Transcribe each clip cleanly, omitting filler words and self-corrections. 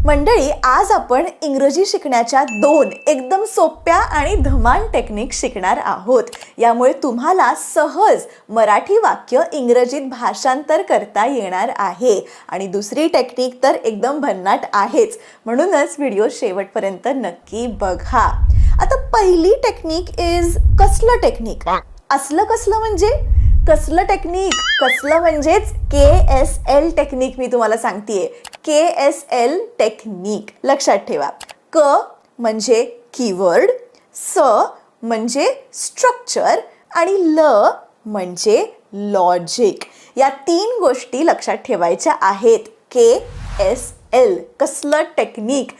मंडळी, आज आपण इंग्रजी शिकण्याच्या 2 एकदम सोप्या आणि धमाल टेक्निक शिकणार आहोत. यामुळे तुम्हाला सहज मराठी वाक्य इंग्रजीत भाषांतर करता येणार आहे. आणि दुसरी टेक्निक तर एकदम भन्नाट आहेच, म्हणूनच व्हिडिओ शेवटपर्यंत नक्की बघा. आता पहिली टेक्निक इज कसलं टेक्निक. असलं कसलं म्हणजे कसलं टेक्निक. कसलं म्हणजेच KSL टेक्निक. मी तुम्हाला सांगतेय KSL टेक्निक. लक्षात ठेवा. क म्हणजे कीवर्ड, स म्हणजे स्ट्रक्चर आणि ल म्हणजे लॉजिक. या 3 गोष्टी लक्षात ठेवायच्या आहेत. KSL कसलं टेक्निक.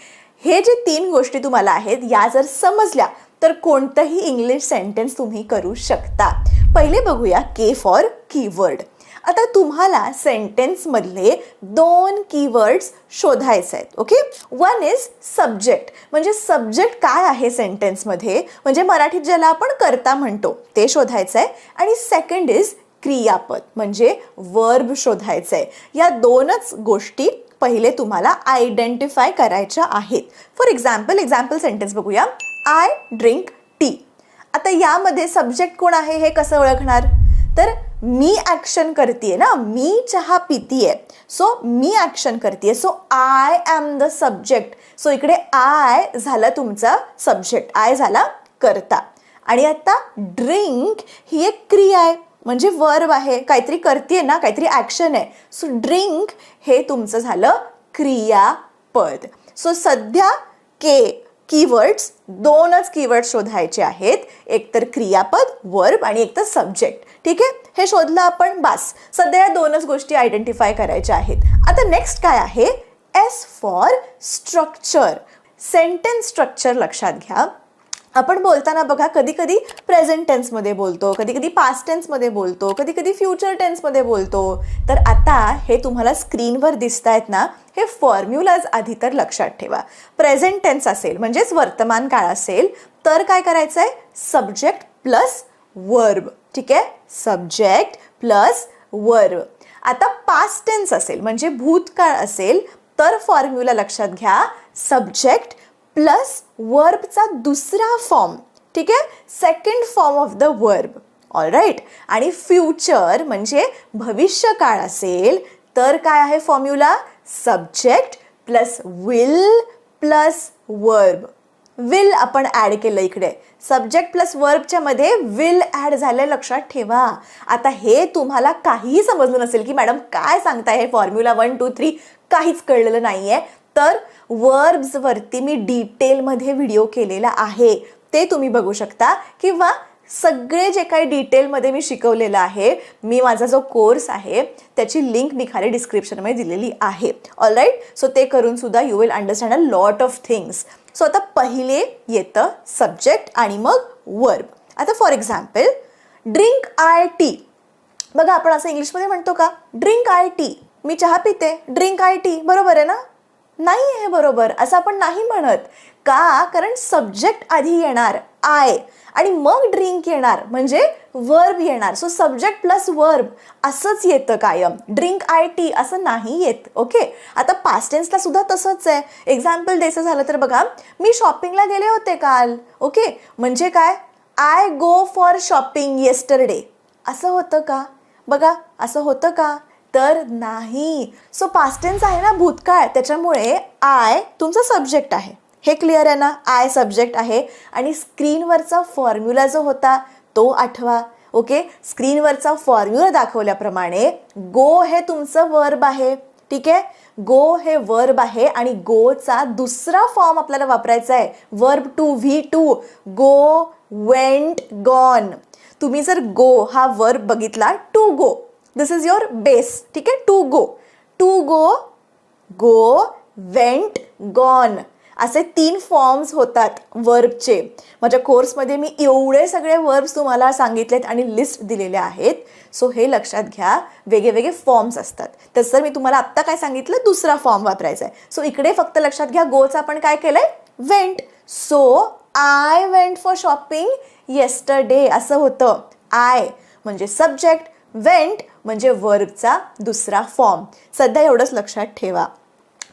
हे जे 3 गोष्टी तुम्हाला आहेत या जर समजल्या तर कोणतंही इंग्लिश सेंटेन्स तुम्ही करू शकता. पहिले बघूया K फॉर कीवर्ड. आता तुम्हाला सेंटेन्स मधले 2 कीवर्ड्स शोधायचे आहेत. ओके. वन इज सब्जेक्ट, म्हणजे सब्जेक्ट काय आहे सेंटेन्स मध्ये, म्हणजे मराठीत ज्याला आपण कर्ता म्हणतो ते शोधायचं आहे. आणि सेकंड इज क्रियापद, म्हणजे वर्ब शोधायचं आहे. या 2च गोष्टी पहिले तुम्हाला आयडेंटिफाय करायच्या आहेत. फॉर एक्झाम्पल सेंटेन्स बघूया. I drink tea. आता यामध्ये सब्जेक्ट कोण आहे हे कसं ओळखणार. तर मी ॲक्शन करतेय ना, मी चहा पितीये, सो मी ॲक्शन करतेय, so I am the subject. So इकडे आय झाला तुमचा सब्जेक्ट, आय झाला कर्ता. आणि आता ड्रिंक ही एक क्रिया आहे, म्हणजे वर्ब आहे, काहीतरी करतेय ना, काहीतरी ॲक्शन आहे. सो ड्रिंक हे तुमचं झालं क्रियापद. सो सध्या कीवर्ड्स 2च कीवर्ड शोधायचे आहेत. एक तर क्रियापद वर्ब आणि एक तर सब्जेक्ट. ठीक आहे, हे शोधलं आपण, बास. सध्या या 2च गोष्टी आयडेंटिफाय करायच्या आहेत. आता नेक्स्ट काय आहे. S for structure. Sentence structure लक्षात घ्या. आपण बोलताना बघा कधी कधी प्रेझेंट टेन्समध्ये बोलतो, कधी कधी पास्ट टेन्समध्ये बोलतो, कधी कधी फ्युचर टेन्समध्ये बोलतो. तर आता हे तुम्हाला स्क्रीनवर दिसत आहेत ना, हे फॉर्म्युलाज आधी तर लक्षात ठेवा. प्रेझेंट टेन्स असेल म्हणजेच वर्तमान काळ असेल तर काय करायचं आहे. Subject plus verb. ठीक आहे, सब्जेक्ट प्लस वर्ब. आता पास्ट टेन्स असेल म्हणजे भूतकाळ असेल तर फॉर्म्युला लक्षात घ्या. सब्जेक्ट प्लस वर्बचा दुसरा फॉर्म. ठीक आहे, second form of the verb. All right. आणि फ्युचर म्हणजे भविष्यकाळ असेल तर काय आहे formula. Subject plus will plus verb. Will आपण ॲड केलं इकडे. सब्जेक्ट प्लस वर्बच्या मध्ये विल ॲड झालंय, लक्षात ठेवा. आता हे तुम्हाला काहीही समजलं नसेल की मॅडम काय सांगताय, हे फॉर्म्युला 1 2 3 काहीच कळलेलं नाहीये, तर वर्ब्स वरती मी डिटेलमध्ये व्हिडिओ केलेला आहे, ते तुम्ही बघू शकता. किंवा सगळे जे काही डिटेलमध्ये मी शिकवलेलं आहे, मी माझा जो कोर्स आहे त्याची लिंक मी खाली डिस्क्रिप्शनमध्ये दिलेली आहे. All right. सो ते करून सुद्धा you will understand a lot of things. So आता पहिले येतं सब्जेक्ट आणि मग वर्ब. आता for example drink I T. बघा आपण असं इंग्लिशमध्ये म्हणतो का, ड्रिंक आय टी, मी चहा पिते, ड्रिंक आय टी. बरोबर आहे ना. नाही आहे बरोबर, असं आपण नाही म्हणत. का, कारण सब्जेक्ट आधी येणार आय आणि मग ड्रिंक येणार म्हणजे वर्ब येणार. सो सब्जेक्ट प्लस वर्ब असंच येतं कायम. ड्रिंक आय टी असं नाही येत. ओके. आता पास्ट टेन्सला सुद्धा तसंच आहे. एक्झाम्पल द्यायचं झालं तर बघा, मी शॉपिंगला गेले होते काल. ओके, म्हणजे काय, I go for shopping yesterday. असं होतं का. बघा असं होतं का, तर नाही. सो पास्ट टेन्स आहे ना, भूतकाळ, त्याच्यामुळे आय तुमचा सब्जेक्ट आहे. हे क्लिअर आहे ना. आय सब्जेक्ट आहे. आणि स्क्रीनवरचा फॉर्म्युला जो होता तो आठवा. ओके, स्क्रीनवरचा फॉर्म्युला दाखवल्याप्रमाणे गो हे तुमचं वर्ब आहे. ठीक आहे, गो हे वर्ब आहे आणि गोचा दुसरा फॉर्म आपल्याला वापरायचा आहे, verb two V2. Go, went, gone. तुम्ही जर गो हा वर्ब बघितला, to go, this is your base. ठीक आहे, to go, to go, go, went, gone, असे 3 फॉर्म्स होतात वर्बचे. माझ्या कोर्समध्ये मी एवढे सगळे वर्ब्स तुम्हाला सांगितलेत आणि लिस्ट दिलेल्या आहेत. सो हे लक्षात घ्या, वेगळे फॉर्म्स असतात. तसं मी तुम्हाला आत्ता काय सांगितलं, दुसरा फॉर्म वापरायचा आहे. सो इकडे फक्त लक्षात घ्या, गोचा आपण काय केलंय, went. So I went for shopping yesterday असं होतं. आय म्हणजे सब्जेक्ट, वेंट म्हणजे वर्बचा दुसरा फॉर्म. सध्या एवढंच लक्षात ठेवा.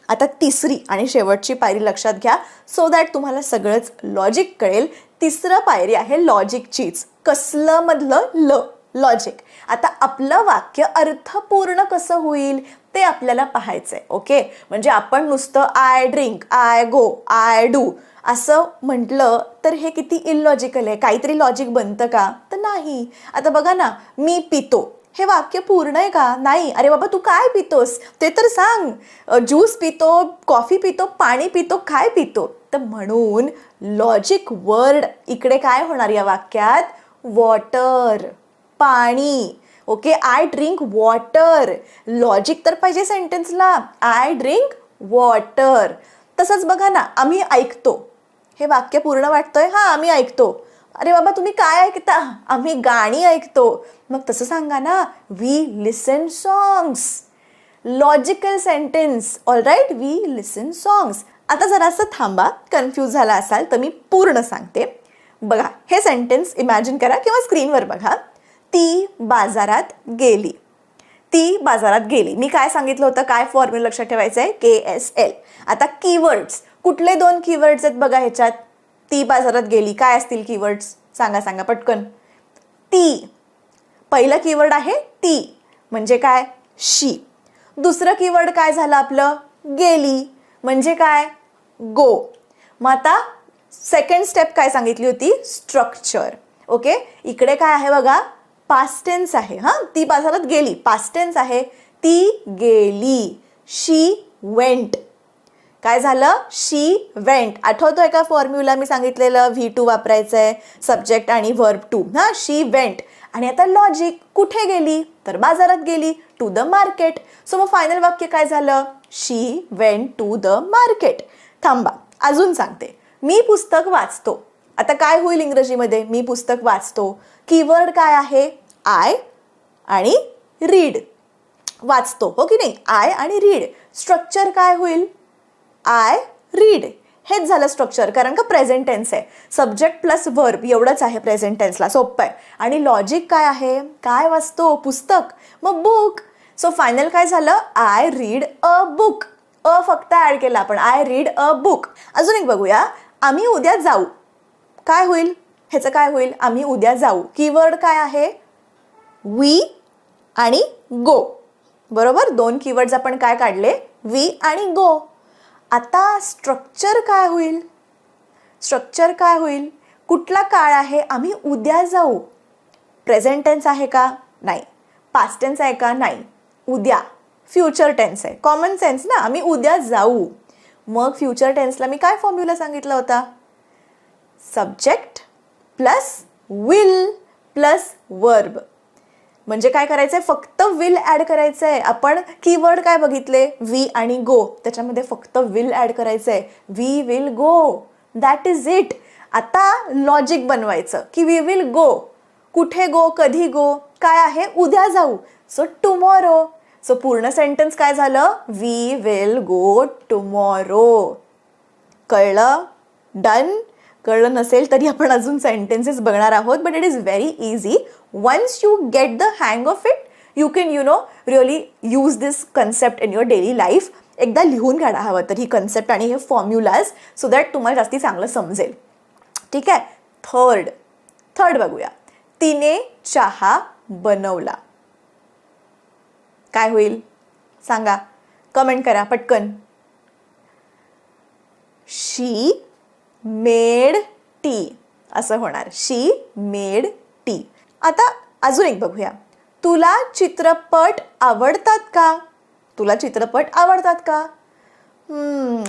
आता तिसरी आणि शेवटची पायरी लक्षात घ्या, सो दॅट तुम्हाला सगळंच लॉजिक कळेल. तिसरं पायरी आहे लॉजिकचीच. कसलं मधलं लॉजिक. आता आपलं वाक्य अर्थपूर्ण कसं होईल ते आपल्याला पाहायचंय. ओके, म्हणजे आपण नुसतं I drink, I go, I do असं म्हटलं तर हे किती इलॉजिकल आहे. काहीतरी लॉजिक बनतं का? तर नाही. आता बघा ना, मी पितो, हे वाक्य पूर्ण आहे का? नाही. अरे बाबा, तू काय पितोस ते तर सांग. ज्यूस पितो, कॉफी पितो, पाणी पितो, काय पितो? तर म्हणून लॉजिक वर्ड इकडे काय होणार या वाक्यात? वॉटर, पाणी. Okay, I drink water. Logic तर पाहिजे सेंटेन्सला. I drink water. तसंच बघा ना, आम्ही ऐकतो, हे वाक्य पूर्ण वाटतंय? हा, आम्ही ऐकतो. अरे बाबा, तुम्ही काय ऐकता? आम्ही गाणी ऐकतो. मग तसं सांगा ना, we listen songs. Logical sentence. All right, we listen songs. आता जरासं थांबा, कन्फ्यूज झाला असाल तर मी पूर्ण सांगते. बघा, हे सेंटेन्स इमॅजिन करा किंवा स्क्रीनवर बघा. ती बाजारात गेली. ती बाजारात गेली. मी काय सांगितलं होतं, काय फॉर्म्युला लक्षात ठेवायचं आहे? KSL. आता कीवर्ड्स, कुठले 2 कीवर्ड्स आहेत बघा ह्याच्यात? ती बाजारात गेली. काय असतील कीवर्ड्स? सांगा पटकन. ती. पहिलं कीवर्ड आहे ती, म्हणजे काय? शी. दुसरं कीवर्ड काय झालं आपलं? गेली, म्हणजे काय? गो. मग आता सेकंड स्टेप काय सांगितली होती? स्ट्रक्चर. ओके, इकडे काय आहे बघा? पास्ट टेन्स आहे. हां, ती बाजारात गेली, पास्ट टेन्स आहे. ती गेली. शी वेंट. काय झालं? शी वेंट. आठवतोय का फॉर्म्युला मी सांगितलेलं? V2 वापरायचं आहे, सब्जेक्ट आणि वर्ब टू. हां, शी वेंट. आणि आता लॉजिक, कुठे गेली? तर बाजारात गेली, टू द मार्केट. सो मग फायनल वाक्य काय झालं? शी वेंट टू द मार्केट. थांबा, अजून सांगते. मी पुस्तक वाचतो. आता काय होईल इंग्रजीमध्ये? मी पुस्तक वाचतो. कीवर्ड काय आहे? आय आणि रीड. वाचतो, हो की नाही? आय आणि रीड. स्ट्रक्चर काय होईल? I read. हेच झालं स्ट्रक्चर, कारण का प्रेझेंट टेन्स आहे. सब्जेक्ट प्लस वर्ब एवढंच आहे प्रेझेंट टेन्सला. सोपं आहे. आणि लॉजिक काय आहे? काय वाचतो? पुस्तक. मग बुक. सो फायनल काय झालं? I read a book. फक्त ऍड केला आपण. I read a book. अजून एक बघूया. आम्ही उद्या जाऊ. काय होईल? ह्याचं काय होईल? आम्ही उद्या जाऊ. कीवर्ड काय आहे? वी आणि गो. बरोबर, 2 कीवर्ड्स आपण काय काढले? वी आणि गो. आता स्ट्रक्चर काय होईल? स्ट्रक्चर काय होईल? कुठला काळ आहे? आम्ही उद्या जाऊ. प्रेझेंट टेन्स आहे का? नाही. पास्ट टेन्स आहे का? नाही. उद्या फ्युचर टेन्स आहे. कॉमन सेन्स ना, आम्ही उद्या जाऊ. मग फ्युचर टेन्सला मी काय फॉर्म्युला सांगितला होता? Subject plus will plus verb. म्हणजे काय करायचंय? फक्त विल ऍड करायचंय. आपण कीवर्ड काय बघितले? वी आणि गो. त्याच्यामध्ये फक्त विल ऍड करायचंय. We will go. That is it. आता लॉजिक बनवायचं की वी विल गो. कुठे गो? कधी गो? काय आहे? उद्या जाऊ. So tomorrow. सो पूर्ण सेंटेन्स काय झालं? We will go tomorrow. कळलं? डन? कळलं नसेल तरी आपण अजून सेंटेन्सेस बघणार आहोत, but it is very easy. Once you get the hang of it, you can really use this concept in your daily life. एकदा लिहून काढा हवं तर ही कन्सेप्ट आणि हे फॉर्म्युलाज, सो दॅट तुम्हाला जास्ती चांगलं समजेल. ठीक आहे. थर्ड बघूया. तिने चहा बनवला. काय होईल? सांगा, कमेंट करा पटकन. शी मेड टी असं होणार. शी मेड टी. आता अजून एक बघूया. तुला चित्रपट आवडतात का? तुला चित्रपट आवडतात का?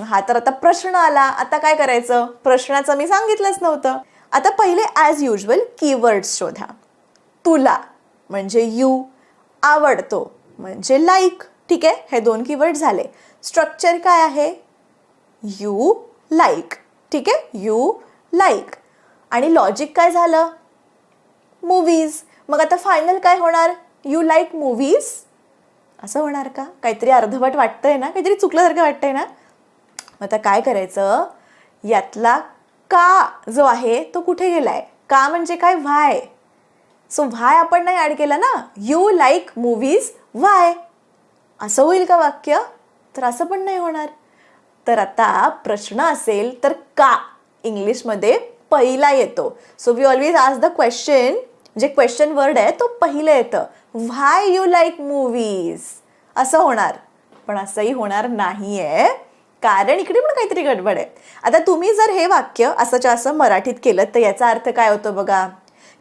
हा तर आता प्रश्न आला. आता काय करायचं? प्रश्नाचं मी सांगितलंच नव्हतं. आता पहिले ॲज युजल कीवर्ड्स शोधा. तुला म्हणजे यू, आवडतो म्हणजे लाईक. ठीक आहे, हे 2 कीवर्ड झाले. स्ट्रक्चर काय आहे? You like. ठीक आहे, यू लाईक. आणि लॉजिक काय झालं? मूवीज. मग आता फायनल काय होणार? यू लाईक मूवीज असं होणार का? काहीतरी अर्धवट वाटतंय ना, काहीतरी चुकल्यासारखं वाटतंय ना. आता काय करायचं? यातला का जो आहे तो कुठे गेलाय? का म्हणजे काय? व्हाय. सो व्हाय आपण नाही ऍड केला ना. यू लाईक मूवीज व्हाय असं होईल का वाक्य? तर असं पण नाही होणार. तर आता प्रश्न असेल तर का इंग्लिशमध्ये पहिला येतो. So we always ask the question, जे क्वेश्चन वर्ड आहे तो पहिलं येतं. व्हाय यू लाईक मूवीज असं होणार, पण असंही होणार नाहीये, कारण इकडे पण काहीतरी गडबड आहे. आता तुम्ही जर हे वाक्य असंच्या असं मराठीत केलं तर याचा अर्थ काय होतो बघा,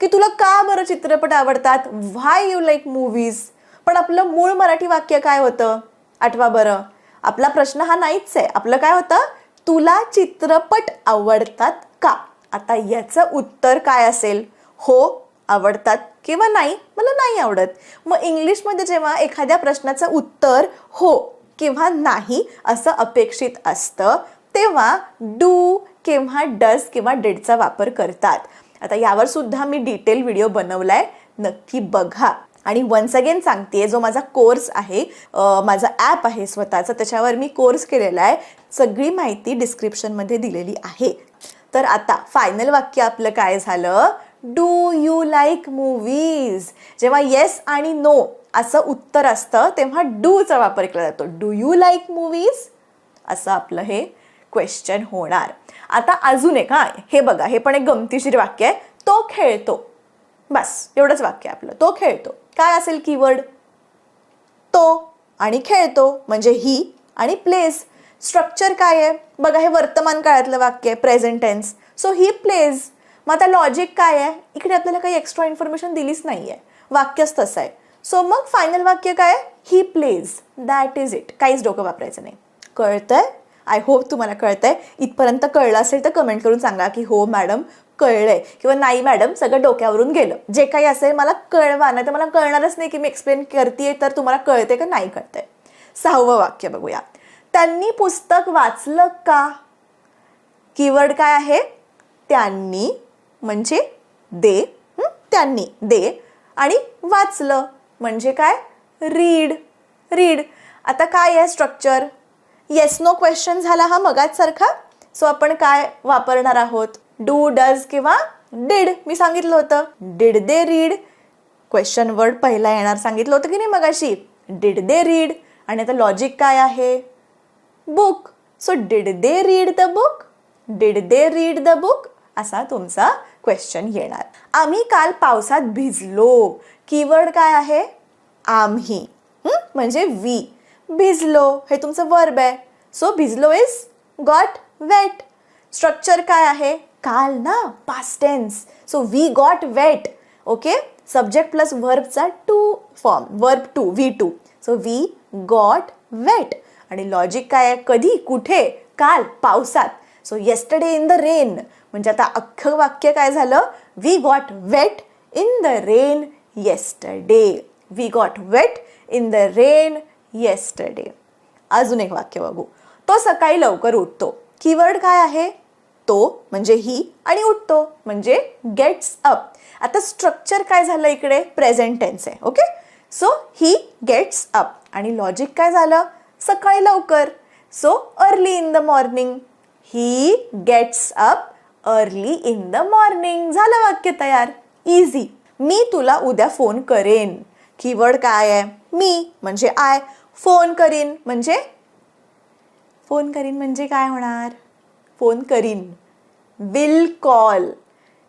की तुला का बरं चित्रपट आवडतात, व्हाय यू लाईक मूवीज. पण आपलं मूळ मराठी वाक्य काय होतं आठवा बरं. आपला प्रश्न हा नाहीच आहे. आपलं काय होतं, तुला चित्रपट आवडतात का. आता याचं उत्तर काय असेल, हो आवडतात किंवा नाही मला नाही आवडत. मग इंग्लिशमध्ये जेव्हा एखाद्या प्रश्नाचं उत्तर हो किंवा नाही असं अपेक्षित असतं तेव्हा डू किंवा डज किंवा डिडचा वापर करतात. आता यावर सुद्धा मी डिटेल व्हिडिओ बनवलाय, नक्की बघा. आणि वन्स अगेन सांगते, जो माझा कोर्स आहे, माझा ॲप आहे स्वतःचा, त्याच्यावर मी कोर्स केलेला आहे. सगळी माहिती डिस्क्रिप्शनमध्ये दिलेली आहे. तर आता फायनल वाक्य आपलं काय झालं, डू यू लाईक मूवीज. जेव्हा येस आणि नो असं उत्तर असतं तेव्हा डूचा वापर केला जातो. डू यू लाईक मूवीज असं आपलं हे क्वेश्चन होणार. आता अजून एक, हे बघा, हे पण एक गमतीशीर वाक्य आहे. तो खेळतो. बस एवढंच वाक्य आपलं. तो खेळतो. काय असेल कीवर्ड, तो आणि खेळतो म्हणजे ही आणि प्लेज. स्ट्रक्चर काय आहे बघा, हे वर्तमान काळातलं वाक्य आहे, present tense. So he plays. मग आता लॉजिक काय आहे, इकडे आपल्याला काही एक्स्ट्रा इन्फॉर्मेशन दिलीच नाहीये, वाक्यच तसं आहे. सो मग फायनल वाक्य काय, he plays, that is it. काहीच डोकं वापरायचं नाही. कळतंय? आय होप तुम्हाला कळतंय. इथपर्यंत कळलं असेल तर कमेंट करून सांगा की हो मॅडम कळलंय, किंवा नाही मॅडम सगळं डोक्यावरून गेलं. जे काही असेल मला कळवा, नाही तर मला कळणारच नाही की मी एक्सप्लेन करतेय तर तुम्हाला कळते का नाही कळतंय. 6वं वाक्य बघूया. त्यांनी पुस्तक वाचलं का. कीवर्ड काय आहे, त्यांनी म्हणजे दे, त्यांनी दे, आणि वाचलं म्हणजे काय, रीड. रीड. आता काय आहे स्ट्रक्चर, येस नो क्वेश्चन झाला हा मगाच सारखा. सो आपण काय वापरणार आहोत, डू डज किंवा डिड. मी सांगितलं होतं did they read. Question word पहिला येणार सांगितलं होतं की नाही मगाशी, डिड दे रीड. आणि आता लॉजिक काय आहे, book. So did they read the book, did they read the book असा तुमचा क्वेश्चन येणार. आम्ही काल पावसात भिजलो. कीवर्ड काय आहे, आम्ही, म्हणजे वी. भिजलो हे तुमचं वर्ब आहे. सो भिजलो इज गॉट वेट. स्ट्रक्चर काय आहे, काल ना, past tense. So we got wet. Okay, subject plus वर्बचा two form, verb two, V two. So we got wet. आणि लॉजिक काय आहे, कधी, कुठे, काल, पावसात. So yesterday in the rain. म्हणजे आता अख्खं वाक्य काय झालं, we got wet in the rain yesterday. We got wet in the rain yesterday. अजून एक वाक्य बघू. तो सकाळी लवकर उठतो. कीवर्ड काय आहे, तो म्हणजे ही, आणि उठतो म्हणजे गेट्स अप. आता स्ट्रक्चर काय झालं इकडे, प्रेझेंट टेन्स आहे. Okay, so he gets up. आणि लॉजिक काय झालं, सकाळी लवकर. So early in the morning. He gets up early in the morning. झालं वाक्य तयार, इझी. मी तुला उद्या फोन करेन. कीवर्ड काय आहे, मी म्हणजे आय. फोन करीन म्हणजे, फोन करीन म्हणजे काय होणार, फोन करीन, विल कॉल.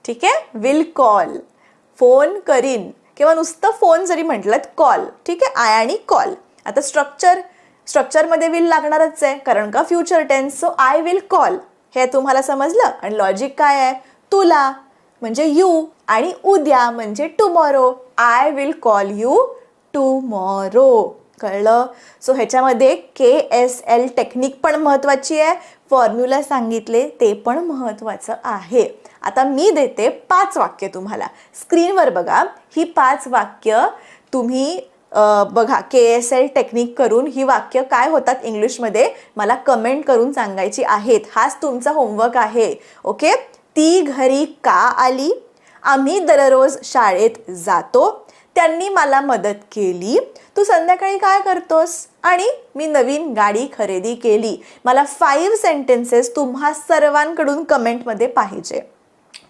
ठीक आहे, विल कॉल. फोन करीन किंवा नुसतं फोन जरी म्हटलं कॉल. ठीक आहे, आय आणि कॉल. आता स्ट्रक्चरमध्ये विल लागणारच आहे कारण का future tense. So I will call हे तुम्हाला समजलं. आणि लॉजिक काय आहे, तुला म्हणजे यू, आणि उद्या म्हणजे tomorrow. I will call you tomorrow. कळलं. सो ह्याच्यामध्ये KSL टेक्निक पण महत्त्वाची आहे, फॉर्म्युला सांगितले ते पण महत्त्वाचं आहे. आता मी देते 5 वाक्य तुम्हाला. स्क्रीनवर बघा, ही 5 वाक्य तुम्ही बघा KSL टेक्निक करून ही वाक्य काय होतात इंग्लिशमध्ये मला कमेंट करून सांगायची आहेत. हाच तुमचा होमवर्क आहे. ओके, ती घरी का आली, आम्ही दररोज शाळेत जातो, त्यांनी मला मदत केली, तू संध्याकाळी काय करतोस, आणि मी नवीन गाडी खरेदी केली. मला 5 सेंटेन्सेस तुम्हा सर्वांकडून कमेंटमध्ये पाहिजे.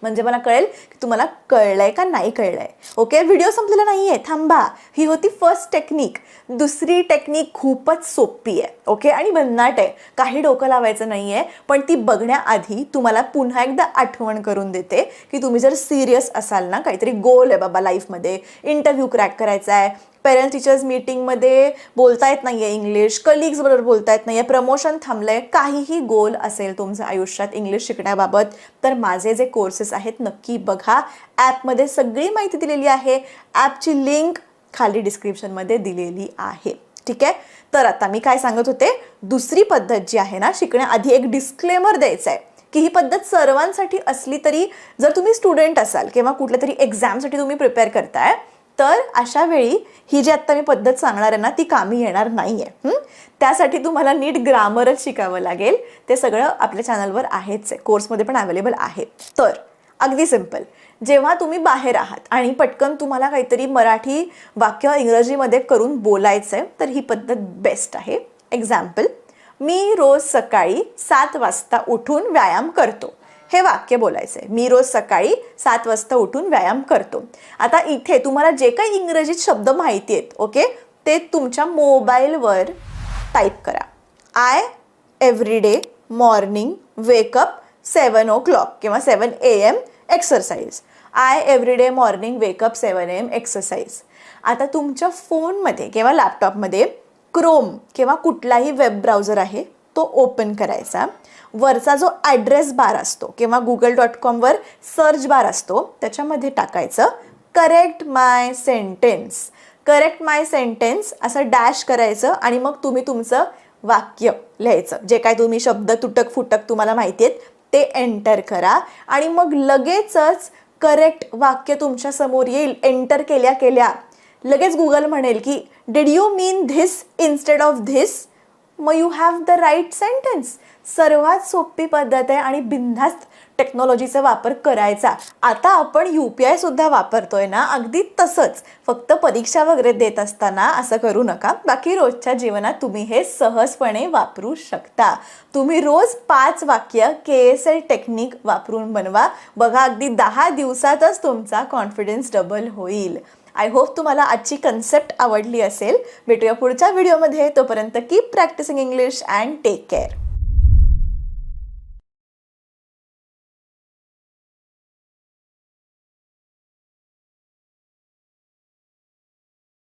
म्हणजे मला कळेल की तुम्हाला कळलंय का नाही कळलंय. ओके, व्हिडिओ संपलेला नाहीये, थांबा. ही होती फर्स्ट टेक्निक. दुसरी टेक्निक खूपच सोपी आहे. ओके, आणि भन्नाट आहे, काही डोकं लावायचं नाहीये, पण ती बघण्याआधी तुम्हाला पुन्हा एकदा आठवण करून देते की तुम्ही जर सिरियस असाल ना, काहीतरी गोल आहे बाबा लाईफमध्ये, इंटरव्ह्यू क्रॅक करायचा आहे, पेरेंट्स टीचर्स मीटिंगमध्ये बोलता येत नाही आहे इंग्लिश, कलिग्स बरोबर बोलता येत नाही आहे, प्रमोशन थांबलं आहे, काहीही गोल असेल तुमच्या आयुष्यात इंग्लिश शिकण्याबाबत, तर माझे जे कोर्सेस आहेत नक्की बघा. ॲपमध्ये सगळी माहिती दिलेली आहे. ॲपची लिंक खाली डिस्क्रिप्शनमध्ये दिलेली आहे. ठीक आहे, तर आता मी काय सांगत होते, दुसरी पद्धत जी आहे ना शिकण्याआधी, एक डिस्क्लेमर द्यायचं आहे की ही पद्धत सर्वांसाठी असली तरी, जर तुम्ही स्टुडंट असाल किंवा कुठल्या तरी एक्झामसाठी तुम्ही प्रिपेअर करताय, तर अशा वेळी ही जी आत्ता मी पद्धत सांगणार आहे ना ती कामी येणार नाही आहे. त्यासाठी तुम्हाला नीट ग्रामरच शिकावं लागेल. ते सगळं आपल्या चॅनलवर आहेच आहे, कोर्समध्ये पण अवेलेबल आहे. तर अगदी सिम्पल, जेव्हा तुम्ही बाहेर आहात आणि पटकन तुम्हाला काहीतरी मराठी वाक्य इंग्रजीमध्ये करून बोलायचं आहे, तर ही पद्धत बेस्ट आहे. एक्झाम्पल, मी रोज सकाळी 7 वाजता उठून व्यायाम करतो. हे वाक्य बोलायचं आहे. मी रोज सकाळी 7 वाजता उठून व्यायाम करतो. आता इथे तुम्हाला जे काही इंग्रजीत शब्द माहिती आहेत, ओके, ते तुमच्या मोबाईलवर टाईप करा. I everyday morning wake up 7 o'clock किंवा 7 AM exercise. I everyday morning wake up 7 AM exercise. आता तुमच्या फोनमध्ये किंवा लॅपटॉपमध्ये क्रोम किंवा कुठलाही वेब ब्राउझर आहे तो ओपन करायचा. वरचा जो ॲड्रेस बार असतो किंवा google.com सर्च बार असतो त्याच्यामध्ये टाकायचं करेक्ट माय सेंटेन्स. करेक्ट माय सेंटेन्स असं डॅश करायचं आणि मग तुम्ही तुमचं वाक्य लिहायचं. जे काय तुम्ही शब्द तुटक फुटक तुम्हाला माहिती आहेत ते एंटर करा आणि मग लगेचच करेक्ट वाक्य तुमच्या समोर येईल. एंटर केल्या केल्या लगेच गुगल म्हणेल की did you mean this instead of this, मग you have the right sentence. सर्वात सोपी पद्धत आहे आणि बिनधास्त टेक्नॉलॉजीचा वापर करायचा. आता आपण UPI सुद्धा वापरतोय ना, अगदी तसंच, फक्त परीक्षा वगैरे देत असताना असं करू नका. बाकी रोजच्या जीवनात तुम्ही हे सहजपणे वापरू शकता. तुम्ही रोज 5 वाक्य KSL टेक्निक वापरून बनवा. बघा, अगदी 10 दिवसातच तुमचा कॉन्फिडन्स डबल होईल. आय होप तुम्हाला आजची कन्सेप्ट आवडली असेल. भेटूया पुढच्या व्हिडिओमध्ये. तोपर्यंत keep practicing English and take care.